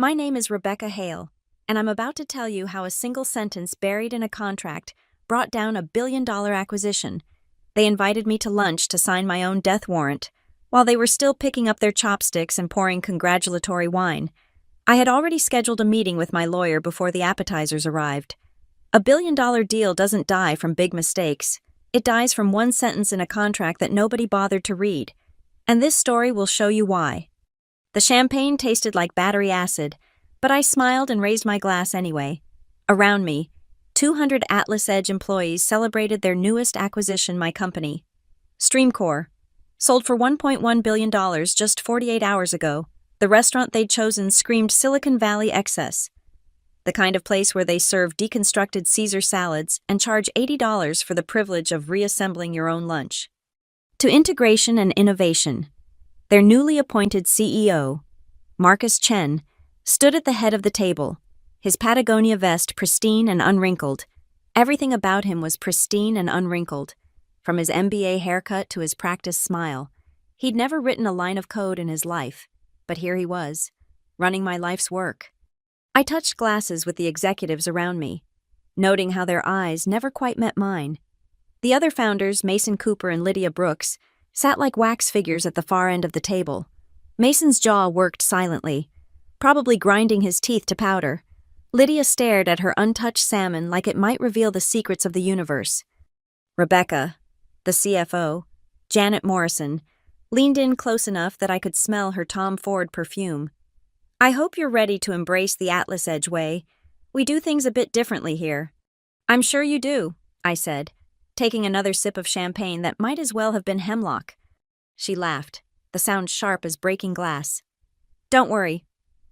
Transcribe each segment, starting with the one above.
My name is Rebecca Hale, and I'm about to tell you how a single sentence buried in a contract brought down a billion-dollar acquisition. They invited me to lunch to sign my own death warrant, while they were still picking up their chopsticks and pouring congratulatory wine. I had already scheduled a meeting with my lawyer before the appetizers arrived. A billion-dollar deal doesn't die from big mistakes. It dies from one sentence in a contract that nobody bothered to read. And this story will show you why. The champagne tasted like battery acid, but I smiled and raised my glass anyway. Around me, 200 Atlas Edge employees celebrated their newest acquisition, my company. StreamCore. Sold for $1.1 billion just 48 hours ago, the restaurant they'd chosen screamed Silicon Valley excess. The kind of place where they serve deconstructed Caesar salads and charge $80 for the privilege of reassembling your own lunch. To integration and innovation. Their newly appointed CEO, Marcus Chen, stood at the head of the table, his Patagonia vest pristine and unwrinkled. Everything about him was pristine and unwrinkled, from his MBA haircut to his practiced smile. He'd never written a line of code in his life, but here he was, running my life's work. I touched glasses with the executives around me, noting how their eyes never quite met mine. The other founders, Mason Cooper and Lydia Brooks, sat like wax figures at the far end of the table. Mason's jaw worked silently, probably grinding his teeth to powder. Lydia stared at her untouched salmon like it might reveal the secrets of the universe. Rebecca, the CFO, Janet Morrison, leaned in close enough that I could smell her Tom Ford perfume. I hope you're ready to embrace the Atlas Edge way. We do things a bit differently here. I'm sure you do, I said, taking another sip of champagne that might as well have been hemlock. She laughed, the sound sharp as breaking glass. Don't worry.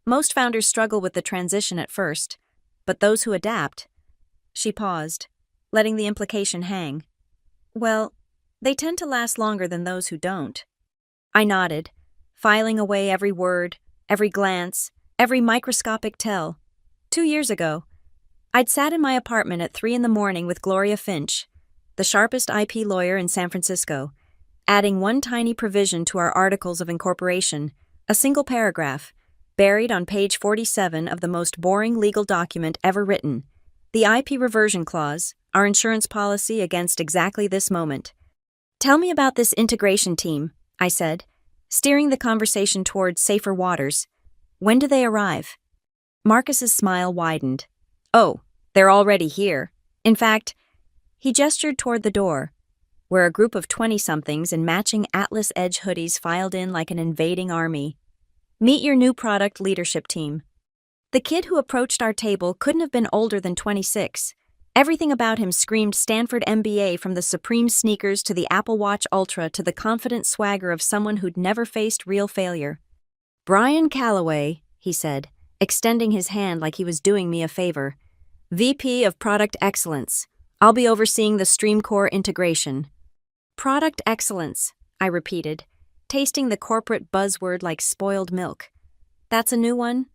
Most founders struggle with the transition at first, but those who adapt... She paused, letting the implication hang. Well, they tend to last longer than those who don't. I nodded, filing away every word, every glance, every microscopic tell. 2 years ago, I'd sat in my apartment at 3 a.m. with Gloria Finch, the sharpest IP lawyer in San Francisco, adding one tiny provision to our articles of incorporation, a single paragraph, buried on page 47 of the most boring legal document ever written, the IP reversion clause, our insurance policy against exactly this moment. Tell me about this integration team, I said, steering the conversation toward safer waters. When do they arrive? Marcus's smile widened. Oh, they're already here. In fact, he gestured toward the door, where a group of 20-somethings in matching Atlas Edge hoodies filed in like an invading army. Meet your new product leadership team. The kid who approached our table couldn't have been older than 26. Everything about him screamed Stanford MBA, from the Supreme sneakers to the Apple Watch Ultra to the confident swagger of someone who'd never faced real failure. Brian Calloway, he said, extending his hand like he was doing me a favor. VP of Product Excellence. I'll be overseeing the StreamCore integration. Product Excellence, I repeated, tasting the corporate buzzword like spoiled milk. That's a new one?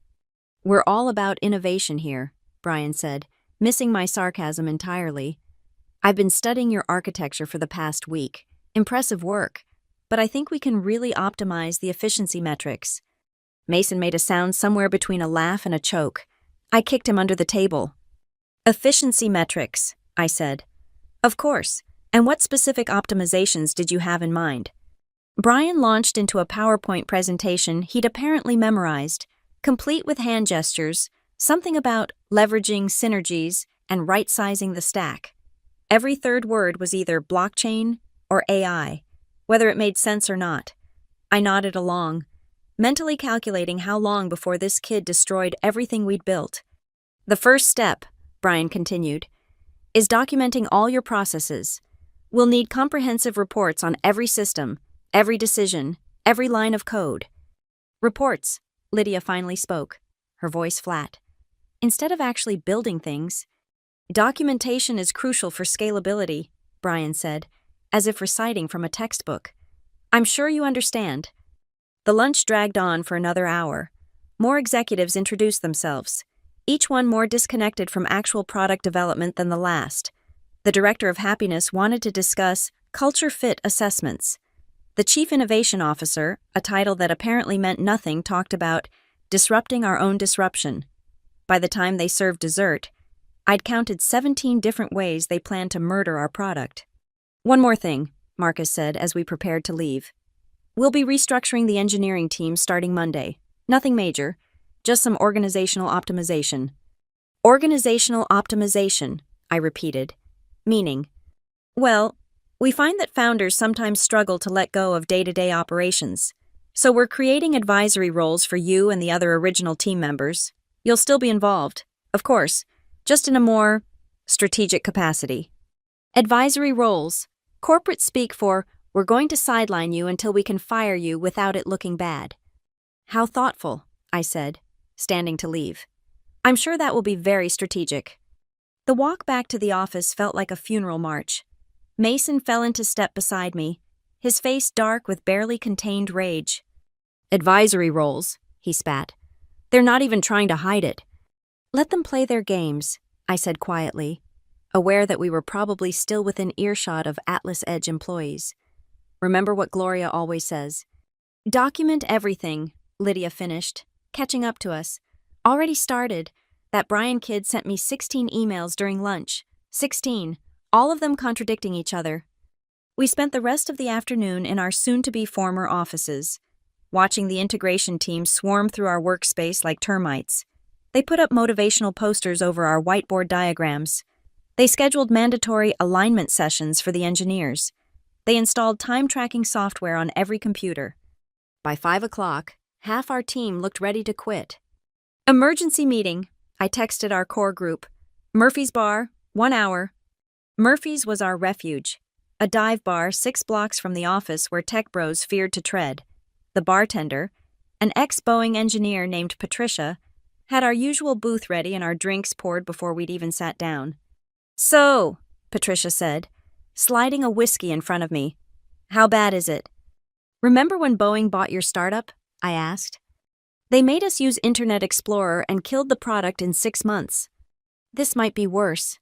We're all about innovation here, Brian said, missing my sarcasm entirely. I've been studying your architecture for the past week. Impressive work, but I think we can really optimize the efficiency metrics. Mason made a sound somewhere between a laugh and a choke. I kicked him under the table. Efficiency metrics, I said. Of course. And what specific optimizations did you have in mind? Brian launched into a PowerPoint presentation he'd apparently memorized, complete with hand gestures, something about leveraging synergies and right-sizing the stack. Every third word was either blockchain or AI, whether it made sense or not. I nodded along, mentally calculating how long before this kid destroyed everything we'd built. The first step, Brian continued, is documenting all your processes. We'll need comprehensive reports on every system, every decision, every line of code. Reports, Lydia finally spoke, her voice flat. Instead of actually building things, documentation is crucial for scalability, Brian said, as if reciting from a textbook. I'm sure you understand. The lunch dragged on for another hour. More executives introduced themselves, each one more disconnected from actual product development than the last. The director of happiness wanted to discuss culture fit assessments. The chief innovation officer, a title that apparently meant nothing, talked about disrupting our own disruption. By the time they served dessert, I'd counted 17 different ways they planned to murder our product. "One more thing," Marcus said as we prepared to leave. "We'll be restructuring the engineering team starting Monday. Nothing major, just some organizational optimization." "Organizational optimization," I repeated, meaning, well, we find that founders sometimes struggle to let go of day-to-day operations. So we're creating advisory roles for you and the other original team members. You'll still be involved, of course, just in a more strategic capacity. Advisory roles, corporate speak for, we're going to sideline you until we can fire you without it looking bad. How thoughtful, I said, standing to leave. I'm sure that will be very strategic. The walk back to the office felt like a funeral march. Mason fell into step beside me, his face dark with barely contained rage. "Advisory roles," he spat. "They're not even trying to hide it." "Let them play their games," I said quietly, aware that we were probably still within earshot of Atlas Edge employees. Remember what Gloria always says. "Document everything," Lydia finished, catching up to us. "Already started. That Brian kid sent me 16 emails during lunch. 16, all of them contradicting each other." We spent the rest of the afternoon in our soon-to-be former offices, watching the integration team swarm through our workspace like termites. They put up motivational posters over our whiteboard diagrams. They scheduled mandatory alignment sessions for the engineers. They installed time-tracking software on every computer. By 5 o'clock, half our team looked ready to quit. "Emergency meeting," I texted our core group. "Murphy's Bar, 1 hour." Murphy's was our refuge, a dive bar 6 blocks from the office where tech bros feared to tread. The bartender, an ex-Boeing engineer named Patricia, had our usual booth ready and our drinks poured before we'd even sat down. "So," Patricia said, sliding a whiskey in front of me, "how bad is it?" "Remember when Boeing bought your startup?" I asked. "They made us use Internet Explorer and killed the product in 6 months. This might be worse."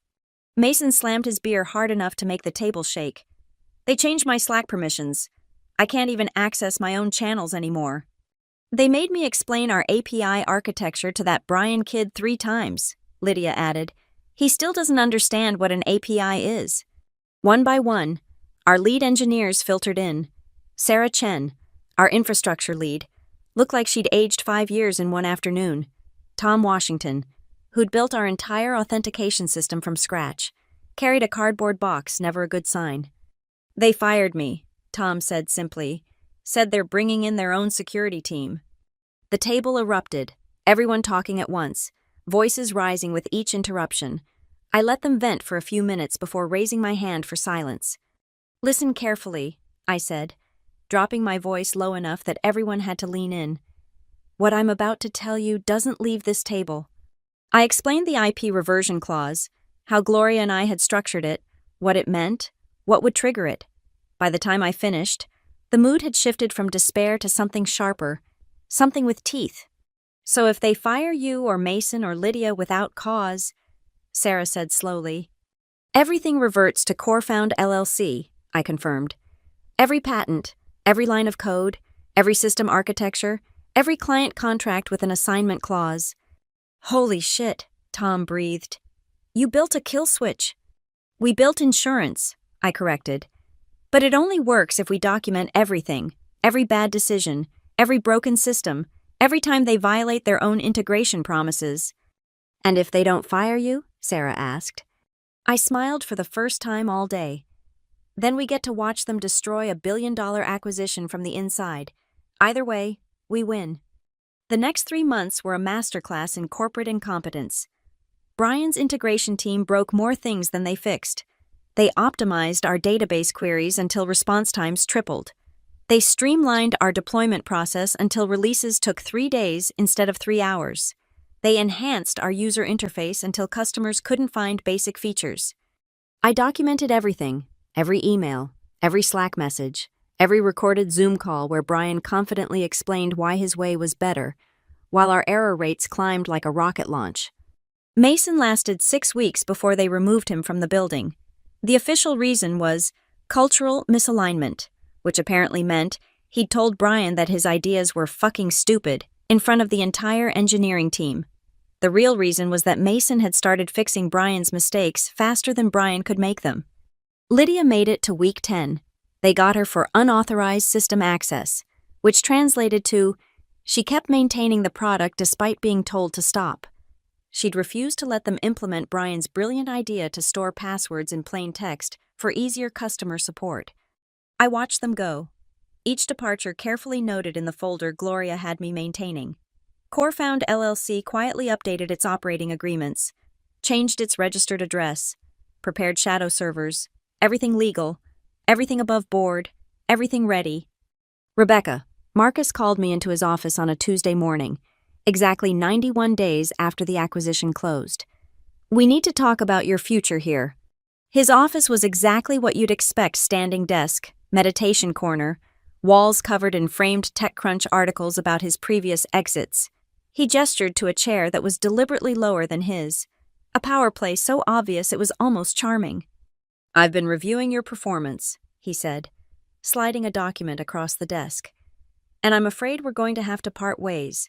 Mason slammed his beer hard enough to make the table shake. "They changed my Slack permissions. I can't even access my own channels anymore. They made me explain our API architecture to that Brian kid 3 times, Lydia added. "He still doesn't understand what an API is." One by one, our lead engineers filtered in. Sarah Chen, our infrastructure lead, looked like she'd aged 5 years in one afternoon. Tom Washington, who'd built our entire authentication system from scratch, carried a cardboard box, never a good sign. "They fired me," Tom said simply. "Said they're bringing in their own security team." The table erupted, everyone talking at once, voices rising with each interruption. I let them vent for a few minutes before raising my hand for silence. "Listen carefully," I said, dropping my voice low enough that everyone had to lean in. "What I'm about to tell you doesn't leave this table." I explained the IP reversion clause, how Gloria and I had structured it, what it meant, what would trigger it. By the time I finished, the mood had shifted from despair to something sharper, something with teeth. "So if they fire you or Mason or Lydia without cause," Sarah said slowly, "everything reverts to CoreFound LLC, I confirmed. Every patent, every line of code, every system architecture, every client contract with an assignment clause." "Holy shit," Tom breathed. "You built a kill switch." "We built insurance," I corrected. "But it only works if we document everything, every bad decision, every broken system, every time they violate their own integration promises." "And if they don't fire you?" Sarah asked. I smiled for the first time all day. "Then we get to watch them destroy a billion-dollar acquisition from the inside. Either way, we win." The next 3 months were a masterclass in corporate incompetence. Brian's integration team broke more things than they fixed. They optimized our database queries until response times tripled. They streamlined our deployment process until releases took 3 days instead of 3 hours. They enhanced our user interface until customers couldn't find basic features. I documented everything, every email, every Slack message, every recorded Zoom call where Brian confidently explained why his way was better, while our error rates climbed like a rocket launch. Mason lasted 6 weeks before they removed him from the building. The official reason was cultural misalignment, which apparently meant he'd told Brian that his ideas were fucking stupid in front of the entire engineering team. The real reason was that Mason had started fixing Brian's mistakes faster than Brian could make them. Lydia made it to week 10. They got her for unauthorized system access, which translated to, she kept maintaining the product despite being told to stop. She'd refused to let them implement Brian's brilliant idea to store passwords in plain text for easier customer support. I watched them go, each departure carefully noted in the folder Gloria had me maintaining. Corefound LLC quietly updated its operating agreements, changed its registered address, prepared shadow servers, everything legal, everything above board, everything ready. Rebecca, Marcus called me into his office on a Tuesday morning, exactly 91 days after the acquisition closed. We need to talk about your future here. His office was exactly what you'd expect: standing desk, meditation corner, walls covered in framed TechCrunch articles about his previous exits. He gestured to a chair that was deliberately lower than his, a power play so obvious it was almost charming. I've been reviewing your performance, he said, sliding a document across the desk. And I'm afraid we're going to have to part ways.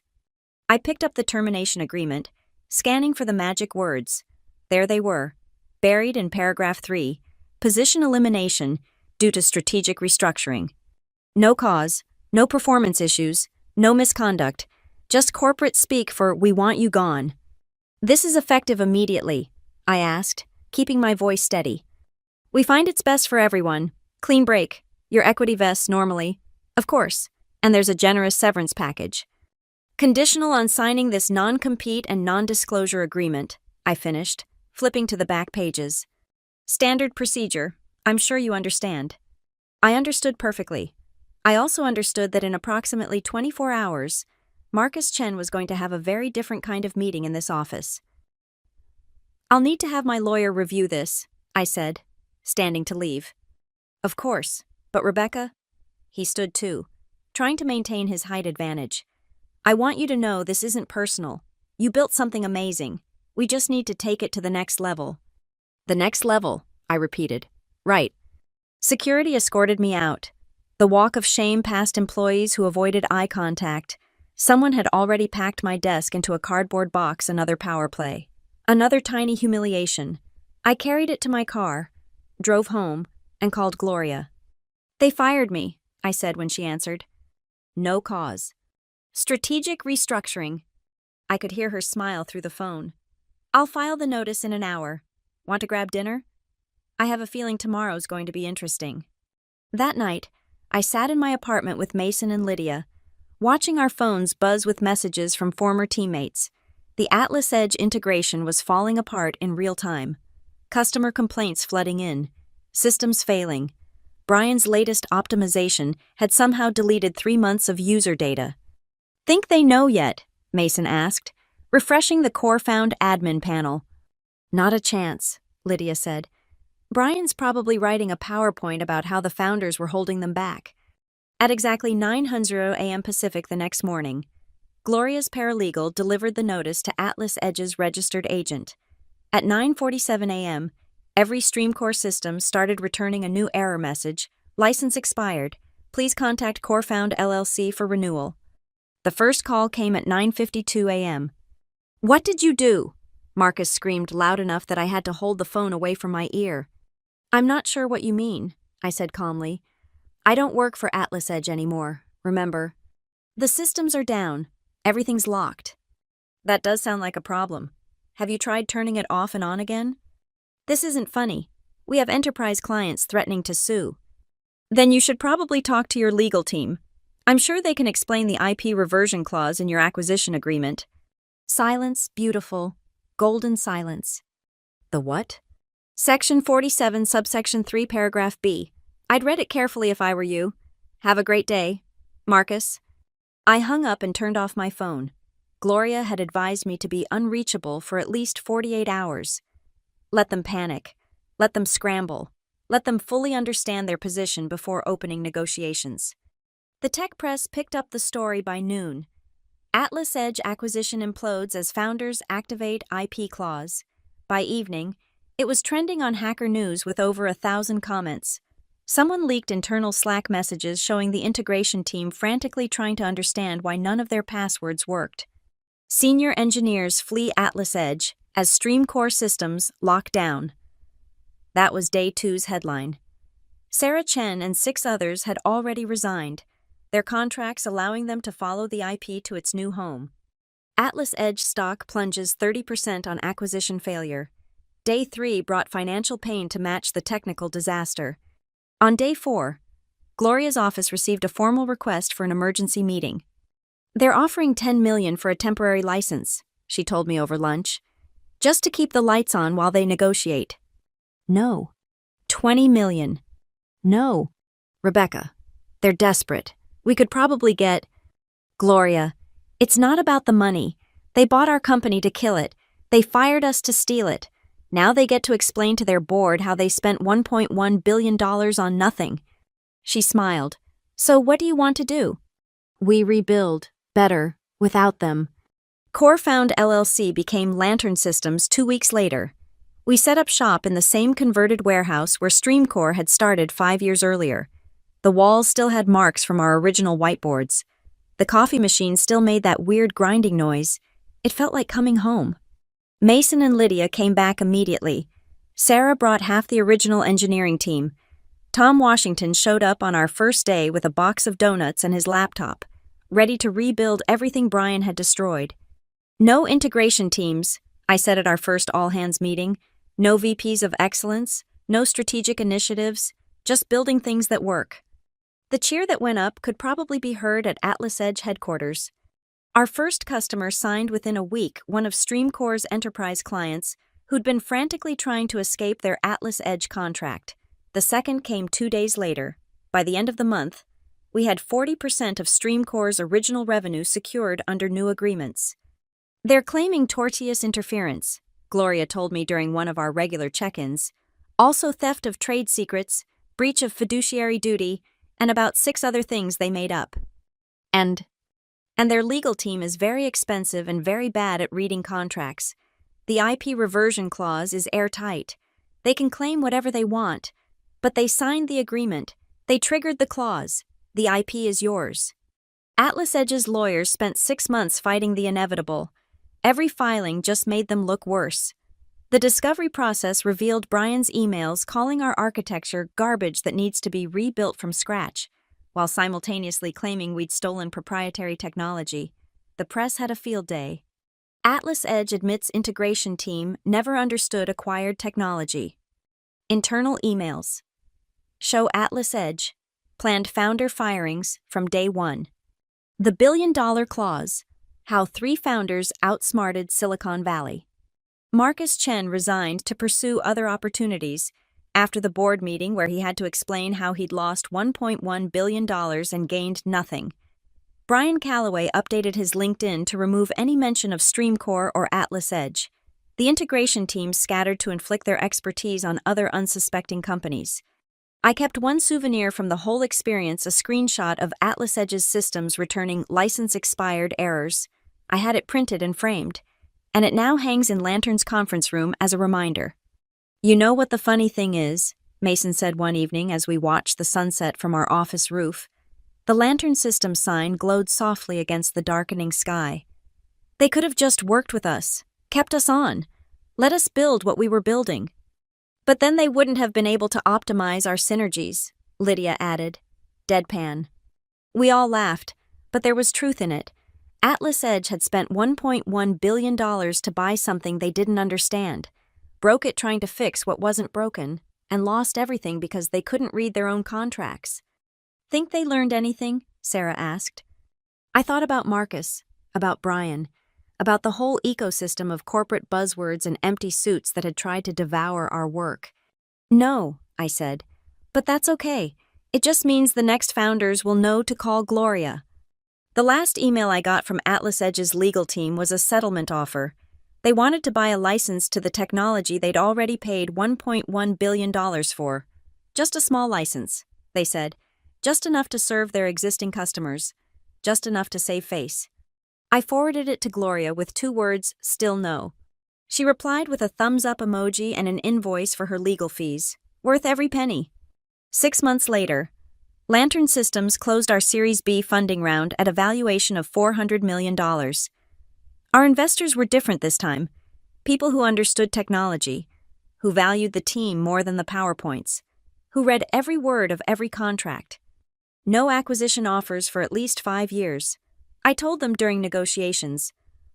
I picked up the termination agreement, scanning for the magic words. There they were, buried in paragraph 3, position elimination due to strategic restructuring. No cause, no performance issues, no misconduct, just corporate speak for "we want you gone." This is effective immediately, I asked, keeping my voice steady. We find it's best for everyone. Clean break, your equity vests normally, of course, and there's a generous severance package. Conditional on signing this non-compete and non-disclosure agreement, I finished, flipping to the back pages. Standard procedure, I'm sure you understand. I understood perfectly. I also understood that in approximately 24 hours, Marcus Chen was going to have a very different kind of meeting in this office. I'll need to have my lawyer review this, I said, standing to leave. Of course, but Rebecca? He stood too, trying to maintain his height advantage. I want you to know this isn't personal. You built something amazing. We just need to take it to the next level. The next level, I repeated. Right. Security escorted me out. The walk of shame past employees who avoided eye contact. Someone had already packed my desk into a cardboard box. Another power play. Another tiny humiliation. I carried it to my car, drove home, and called Gloria. They fired me, I said when she answered. No cause. Strategic restructuring. I could hear her smile through the phone. I'll file the notice in an hour. Want to grab dinner? I have a feeling tomorrow's going to be interesting. That night, I sat in my apartment with Mason and Lydia, watching our phones buzz with messages from former teammates. The Atlas Edge integration was falling apart in real time. Customer complaints flooding in. Systems failing. Brian's latest optimization had somehow deleted 3 months of user data. Think they know yet? Mason asked, refreshing the Corefound admin panel. Not a chance, Lydia said. Brian's probably writing a PowerPoint about how the founders were holding them back. At exactly 9:00 a.m. Pacific the next morning, Gloria's paralegal delivered the notice to Atlas Edge's registered agent. At 9:47 a.m., every StreamCore system started returning a new error message. License expired. Please contact Corefound LLC for renewal. The first call came at 9:52 a.m. What did you do? Marcus screamed loud enough that I had to hold the phone away from my ear. I'm not sure what you mean, I said calmly. I don't work for Atlas Edge anymore, remember? The systems are down. Everything's locked. That does sound like a problem. Have you tried turning it off and on again? This isn't funny. We have enterprise clients threatening to sue. Then you should probably talk to your legal team. I'm sure they can explain the IP reversion clause in your acquisition agreement. Silence, beautiful, golden silence. The what? Section 47, subsection 3, paragraph B. I'd read it carefully if I were you. Have a great day. Marcus. I hung up and turned off my phone. Gloria had advised me to be unreachable for at least 48 hours. Let them panic. Let them scramble. Let them fully understand their position before opening negotiations. The tech press picked up the story by noon. Atlas Edge acquisition implodes as founders activate IP clause. By evening, it was trending on Hacker News with over 1,000 comments. Someone leaked internal Slack messages showing the integration team frantically trying to understand why none of their passwords worked. Senior engineers flee Atlas Edge as Stream Core systems lock down. That was Day 2's headline. Sarah Chen and 6 others had already resigned, their contracts allowing them to follow the IP to its new home. Atlas Edge stock plunges 30% on acquisition failure. Day 3 brought financial pain to match the technical disaster. On Day 4, Gloria's office received a formal request for an emergency meeting. They're offering $10 million for a temporary license, she told me over lunch, just to keep the lights on while they negotiate. No. $20 million. No. Rebecca, they're desperate. We could probably get… Gloria, it's not about the money. They bought our company to kill it. They fired us to steal it. Now they get to explain to their board how they spent $1.1 billion on nothing. She smiled. So what do you want to do? We rebuild, better, without them. CoreFound LLC became Lantern Systems 2 weeks later. We set up shop in the same converted warehouse where StreamCore had started 5 years earlier. The walls still had marks from our original whiteboards. The coffee machine still made that weird grinding noise. It felt like coming home. Mason and Lydia came back immediately. Sarah brought half the original engineering team. Tom Washington showed up on our first day with a box of donuts and his laptop, ready to rebuild everything Brian had destroyed. No integration teams, I said at our first all-hands meeting. No VPs of excellence, no strategic initiatives, just building things that work. The cheer that went up could probably be heard at Atlas Edge headquarters. Our first customer signed within a week, one of StreamCore's enterprise clients, who'd been frantically trying to escape their Atlas Edge contract. The second came 2 days later. By the end of the month, we had 40% of StreamCore's original revenue secured under new agreements. They're claiming tortious interference, Gloria told me during one of our regular check-ins, also theft of trade secrets, breach of fiduciary duty, and about 6 other things they made up. And their legal team is very expensive and very bad at reading contracts. The IP reversion clause is airtight. They can claim whatever they want, but they signed the agreement. They triggered the clause. The IP is yours. Atlas Edge's lawyers spent 6 months fighting the inevitable. Every filing just made them look worse. The discovery process revealed Brian's emails calling our architecture garbage that needs to be rebuilt from scratch, while simultaneously claiming we'd stolen proprietary technology. The press had a field day. Atlas Edge admits integration team never understood acquired technology. Internal emails. Show Atlas Edge. Planned founder firings from day 1. The $1 billion clause. How 3 founders outsmarted Silicon Valley. Marcus Chen resigned to pursue other opportunities after the board meeting where he had to explain how he'd lost $1.1 billion and gained nothing. Brian Calloway updated his LinkedIn to remove any mention of StreamCore or Atlas Edge. The integration team scattered to inflict their expertise on other unsuspecting companies. I kept one souvenir from the whole experience, a screenshot of Atlas Edge's systems returning license expired errors. I had it printed and framed, and it now hangs in Lantern's conference room as a reminder. You know what the funny thing is, Mason said one evening as we watched the sunset from our office roof. The Lantern System sign glowed softly against the darkening sky. They could have just worked with us, kept us on, let us build what we were building. But then they wouldn't have been able to optimize our synergies, Lydia added, deadpan. We all laughed, but there was truth in it. Atlas Edge had spent $1.1 billion to buy something they didn't understand, broke it trying to fix what wasn't broken, and lost everything because they couldn't read their own contracts. Think they learned anything? Sarah asked. I thought about Marcus, about Brian, about the whole ecosystem of corporate buzzwords and empty suits that had tried to devour our work. No, I said, but that's okay. It just means the next founders will know to call Gloria. The last email I got from Atlas Edge's legal team was a settlement offer. They wanted to buy a license to the technology they'd already paid $1.1 billion for. Just a small license, they said. Just enough to serve their existing customers. Just enough to save face. I forwarded it to Gloria with 2 words, still no. She replied with a thumbs-up emoji and an invoice for her legal fees. Worth every penny. 6 months later, Lantern Systems closed our Series B funding round at a valuation of $400 million. Our investors were different this time, people who understood technology, who valued the team more than the PowerPoints, who read every word of every contract. No acquisition offers for at least 5 years. I told them during negotiations,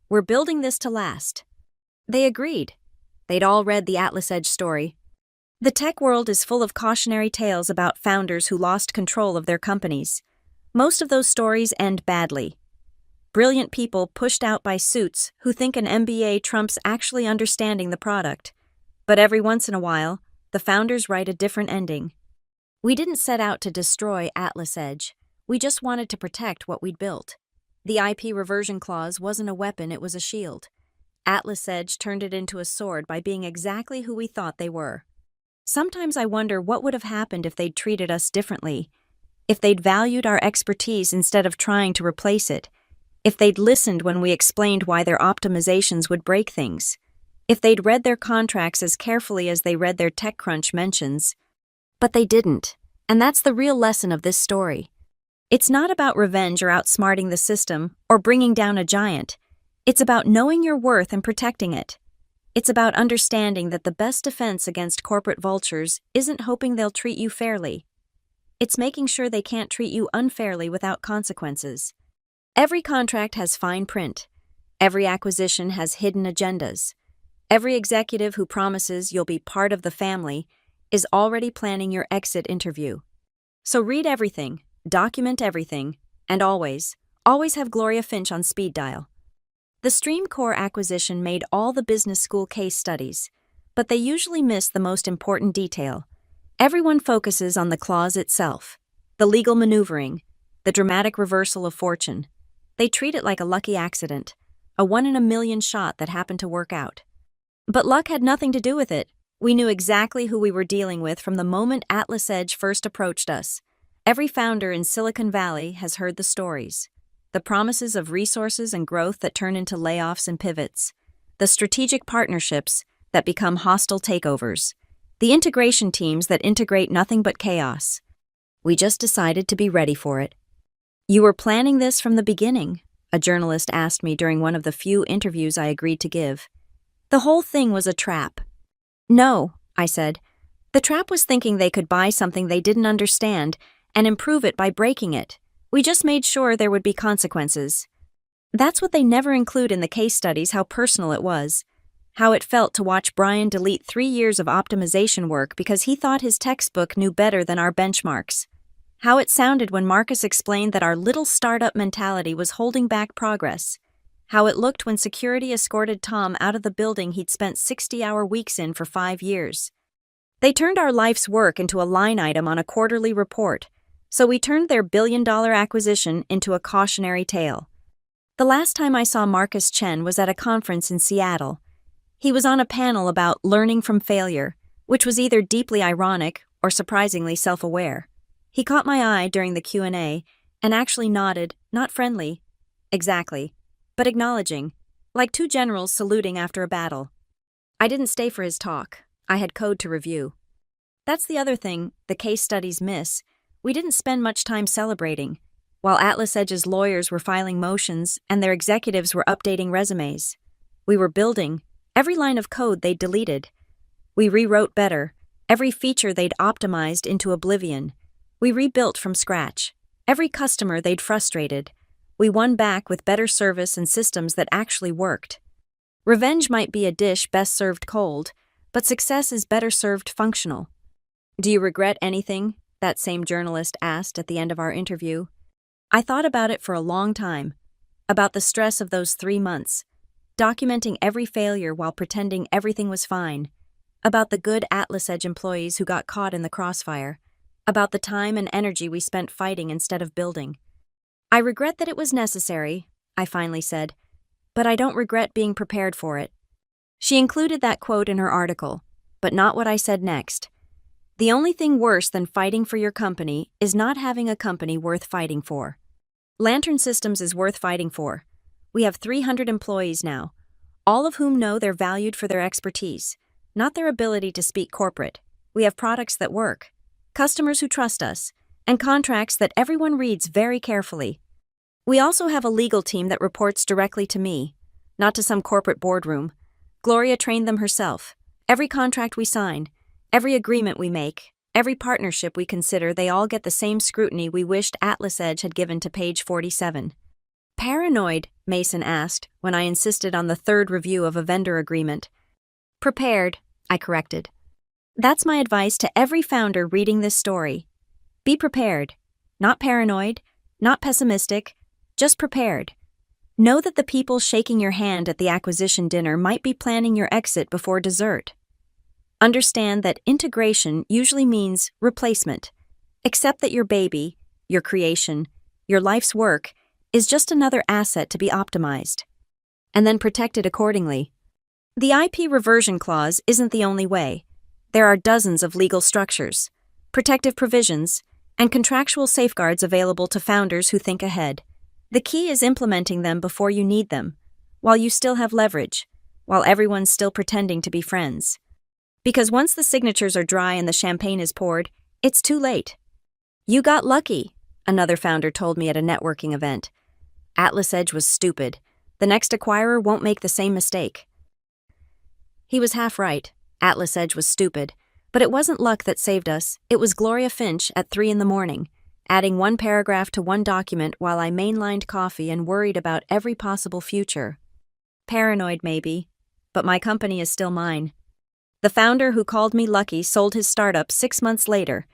"We're building this to last." They agreed. They'd all read the Atlas Edge story. The tech world is full of cautionary tales about founders who lost control of their companies. Most of those stories end badly. Brilliant people pushed out by suits who think an MBA trumps actually understanding the product. But every once in a while, the founders write a different ending. We didn't set out to destroy Atlas Edge. We just wanted to protect what we'd built. The IP reversion clause wasn't a weapon, it was a shield. Atlas Edge turned it into a sword by being exactly who we thought they were. Sometimes I wonder what would have happened if they'd treated us differently, if they'd valued our expertise instead of trying to replace it, if they'd listened when we explained why their optimizations would break things, if they'd read their contracts as carefully as they read their TechCrunch mentions. But they didn't, and that's the real lesson of this story. It's not about revenge or outsmarting the system or bringing down a giant. It's about knowing your worth and protecting it. It's about understanding that the best defense against corporate vultures isn't hoping they'll treat you fairly. It's making sure they can't treat you unfairly without consequences. Every contract has fine print. Every acquisition has hidden agendas. Every executive who promises you'll be part of the family is already planning your exit interview. So read everything, document everything, and always have Gloria Finch on speed dial. The StreamCore acquisition made all the business school case studies, but they usually miss the most important detail. Everyone focuses on the clause itself, the legal maneuvering, the dramatic reversal of fortune. They treat it like a lucky accident, a 1 in a million shot that happened to work out. But luck had nothing to do with it. We knew exactly who we were dealing with from the moment Atlas Edge first approached us. Every founder in Silicon Valley has heard the stories. The promises of resources and growth that turn into layoffs and pivots. The strategic partnerships that become hostile takeovers. The integration teams that integrate nothing but chaos. We just decided to be ready for it. "You were planning this from the beginning?" a journalist asked me during one of the few interviews I agreed to give. "The whole thing was a trap." "No," I said. "The trap was thinking they could buy something they didn't understand and improve it by breaking it. We just made sure there would be consequences." That's what they never include in the case studies, how personal it was. How it felt to watch Brian delete 3 years of optimization work because he thought his textbook knew better than our benchmarks. How it sounded when Marcus explained that our little startup mentality was holding back progress. How it looked when security escorted Tom out of the building he'd spent 60-hour weeks in for 5 years. They turned our life's work into a line item on a quarterly report, so we turned their billion-dollar acquisition into a cautionary tale. The last time I saw Marcus Chen was at a conference in Seattle. He was on a panel about learning from failure, which was either deeply ironic or surprisingly self-aware. He caught my eye during the Q&A and actually nodded, not friendly, exactly, but acknowledging, like two generals saluting after a battle. I didn't stay for his talk. I had code to review. That's the other thing the case studies miss. We didn't spend much time celebrating, while Atlas Edge's lawyers were filing motions and their executives were updating resumes. We were building every line of code they'd deleted. We rewrote better, every feature they'd optimized into oblivion. We rebuilt from scratch, every customer they'd frustrated. We won back with better service and systems that actually worked. Revenge might be a dish best served cold, but success is better served functional. "Do you regret anything?" that same journalist asked at the end of our interview. I thought about it for a long time, about the stress of those 3 months, documenting every failure while pretending everything was fine, about the good Atlas Edge employees who got caught in the crossfire, about the time and energy we spent fighting instead of building. "I regret that it was necessary," I finally said, "but I don't regret being prepared for it." She included that quote in her article, but not what I said next. The only thing worse than fighting for your company is not having a company worth fighting for. Lantern Systems is worth fighting for. We have 300 employees now, all of whom know they're valued for their expertise, not their ability to speak corporate. We have products that work. customers who trust us, and contracts that everyone reads very carefully. We also have a legal team that reports directly to me, not to some corporate boardroom. Gloria trained them herself. Every contract we sign, every agreement we make, every partnership we consider, they all get the same scrutiny we wished Atlas Edge had given to page 47. Paranoid? Mason asked when I insisted on the third review of a vendor agreement. Prepared, I corrected. That's my advice to every founder reading this story. Be prepared. Not paranoid, not pessimistic, just prepared. Know that the people shaking your hand at the acquisition dinner might be planning your exit before dessert. Understand that integration usually means replacement. Accept that your baby, your creation, your life's work is just another asset to be optimized. And then protect it accordingly. The IP reversion clause isn't the only way. There are dozens of legal structures, protective provisions, and contractual safeguards available to founders who think ahead. The key is implementing them before you need them, while you still have leverage, while everyone's still pretending to be friends. Because once the signatures are dry and the champagne is poured, it's too late. You got lucky, another founder told me at a networking event. Atlas Edge was stupid. The next acquirer won't make the same mistake. He was half right. Atlas Edge was stupid. But it wasn't luck that saved us. It was Gloria Finch at 3 a.m, adding one paragraph to one document while I mainlined coffee and worried about every possible future. Paranoid, maybe, but my company is still mine. The founder who called me lucky sold his startup 6 months later.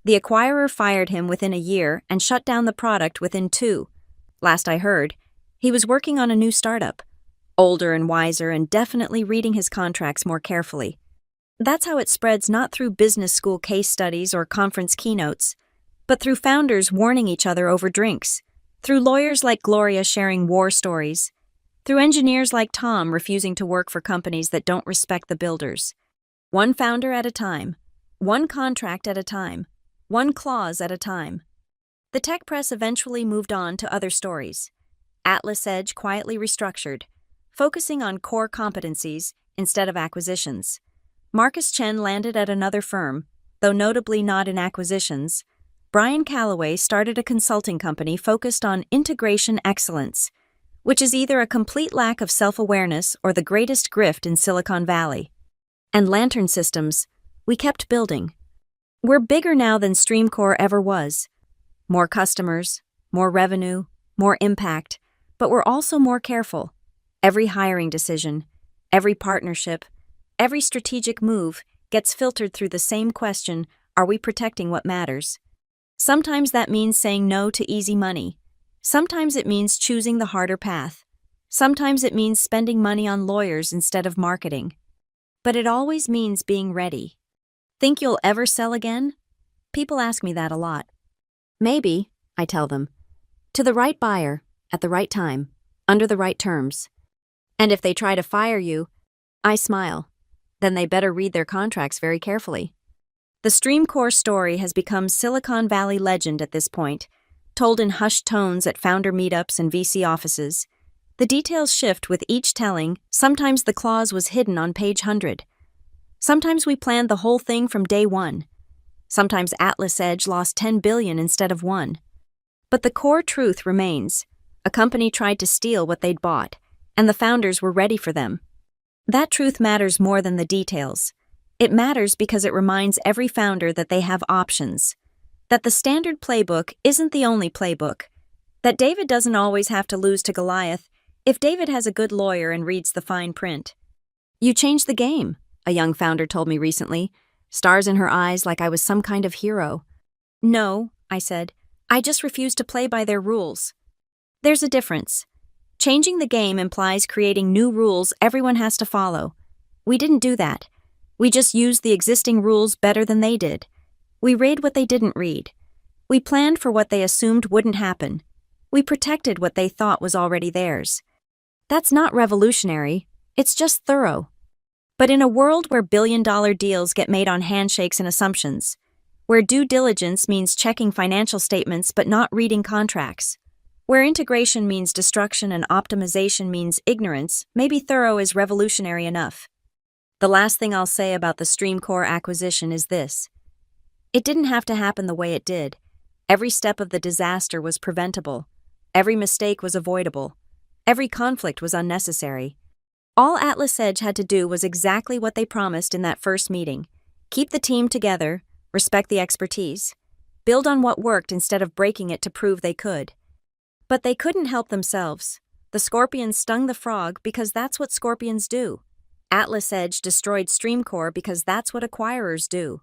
The acquirer fired him within a year and shut down the product within 2. Last I heard, he was working on a new startup, older and wiser and definitely reading his contracts more carefully. That's how it spreads, not through business school case studies or conference keynotes, but through founders warning each other over drinks, through lawyers like Gloria sharing war stories, through engineers like Tom refusing to work for companies that don't respect the builders. One founder at a time, one contract at a time, one clause at a time. The tech press eventually moved on to other stories. Atlas Edge quietly restructured, focusing on core competencies instead of acquisitions. Marcus Chen landed at another firm, though notably not in acquisitions. Brian Calloway started a consulting company focused on integration excellence, which is either a complete lack of self-awareness or the greatest grift in Silicon Valley. And Lantern Systems, we kept building. We're bigger now than StreamCore ever was. More customers, more revenue, more impact, but we're also more careful. Every hiring decision, every partnership, every strategic move gets filtered through the same question: are we protecting what matters? Sometimes that means saying no to easy money. Sometimes it means choosing the harder path. Sometimes it means spending money on lawyers instead of marketing. But it always means being ready. Think you'll ever sell again? People ask me that a lot. Maybe, I tell them. To the right buyer, at the right time, under the right terms. And if they try to fire you, I smile. Then they better read their contracts very carefully. The StreamCore story has become Silicon Valley legend at this point, told in hushed tones at founder meetups and VC offices. The details shift with each telling. Sometimes the clause was hidden on page 100. Sometimes we planned the whole thing from day one. Sometimes Atlas Edge lost $10 billion instead of 1. But the core truth remains. A company tried to steal what they'd bought, and the founders were ready for them. That truth matters more than the details. It matters because it reminds every founder that they have options, that the standard playbook isn't the only playbook, that David doesn't always have to lose to Goliath if David has a good lawyer and reads the fine print. You changed the game, a young founder told me recently, stars in her eyes like I was some kind of hero. No, I said, I just refuse to play by their rules. There's a difference. Changing the game implies creating new rules everyone has to follow. We didn't do that. We just used the existing rules better than they did. We read what they didn't read. We planned for what they assumed wouldn't happen. We protected what they thought was already theirs. That's not revolutionary, it's just thorough. But in a world where billion-dollar deals get made on handshakes and assumptions, where due diligence means checking financial statements but not reading contracts, where integration means destruction and optimization means ignorance, maybe thorough is revolutionary enough. The last thing I'll say about the StreamCore acquisition is this. It didn't have to happen the way it did. Every step of the disaster was preventable. Every mistake was avoidable. Every conflict was unnecessary. All Atlas Edge had to do was exactly what they promised in that first meeting. Keep the team together, respect the expertise, build on what worked instead of breaking it to prove they could. But they couldn't help themselves. The scorpions stung the frog because that's what scorpions do. Atlas Edge destroyed Streamcore because that's what acquirers do.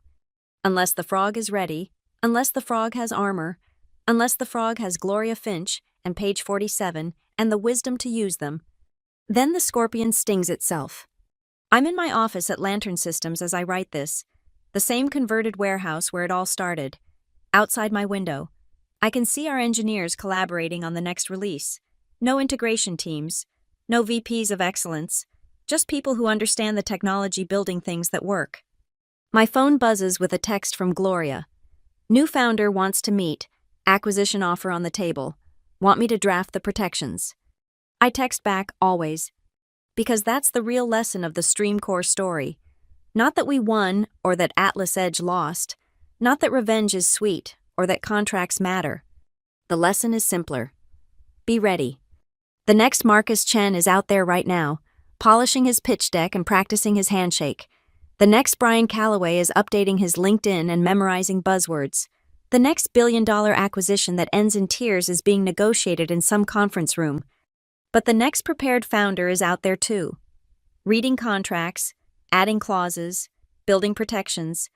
Unless the frog is ready, unless the frog has armor, unless the frog has Gloria Finch and page 47 and the wisdom to use them, then the scorpion stings itself. I'm in my office at Lantern Systems as I write this, the same converted warehouse where it all started. Outside my window, I can see our engineers collaborating on the next release. No integration teams, no VPs of excellence, just people who understand the technology building things that work. My phone buzzes with a text from Gloria. New founder wants to meet, acquisition offer on the table, want me to draft the protections. I text back always, because that's the real lesson of the Streamcore story. Not that we won or that Atlas Edge lost, not that revenge is sweet or that contracts matter. The lesson is simpler. Be ready. The next Marcus Chen is out there right now, polishing his pitch deck and practicing his handshake. The next Brian Calloway is updating his LinkedIn and memorizing buzzwords. The next billion-dollar acquisition that ends in tears is being negotiated in some conference room. But the next prepared founder is out there too, reading contracts, adding clauses, building protections,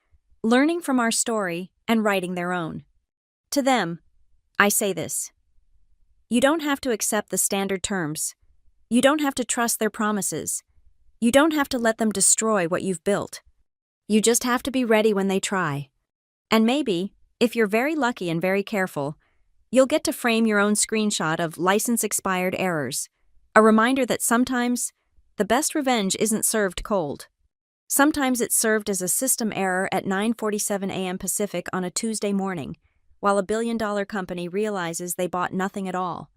learning from our story, and writing their own. To them, I say this. You don't have to accept the standard terms. You don't have to trust their promises. You don't have to let them destroy what you've built. You just have to be ready when they try. And maybe, if you're very lucky and very careful, you'll get to frame your own screenshot of license-expired errors, a reminder that sometimes the best revenge isn't served cold. Sometimes it's served as a system error at 9:47 a.m. Pacific on a Tuesday morning, while a billion-dollar company realizes they bought nothing at all.